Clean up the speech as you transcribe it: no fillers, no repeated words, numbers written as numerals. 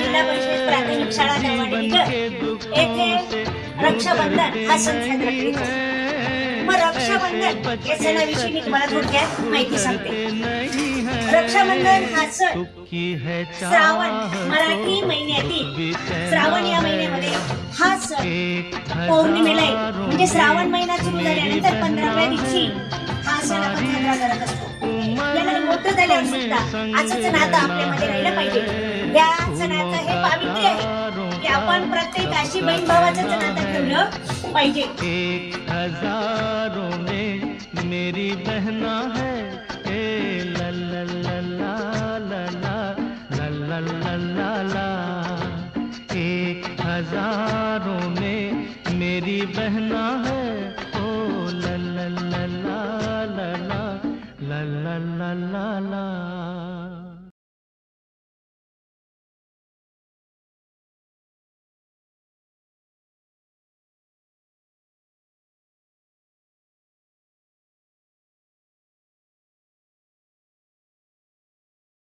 जिल्हा परिषद प्राथमिक शाळा दरवाडी येथे रक्षाबंधन हा सण साजरा केला जातो. मग रक्षाबंधन या सणाविषयी मी तुम्हाला थोडक्यात माहिती सांगते. रक्षाबंधन हा सण श्रावण मराठी महिन्यातील श्रावण या महिन्यामध्ये हा सण पौर्णिमेला येतो. म्हणजे श्रावण महिना सुरू झाल्यानंतर 15व्या दिवशी हा सण आपण साजरा करत असतो. याला मोठं झाल्यावर सुद्धा असंच नातं आपल्यामध्ये राहिलं पाहिजे. या सणाचं हे पावित्र्य आहे की आपण प्रत्येक अशी बहीण भावाचं नातं ठेवलं पाहिजे. हजारों में मेरी बहना है, ए ला ला ला ला ला ला ला ला ला ला ला, 1000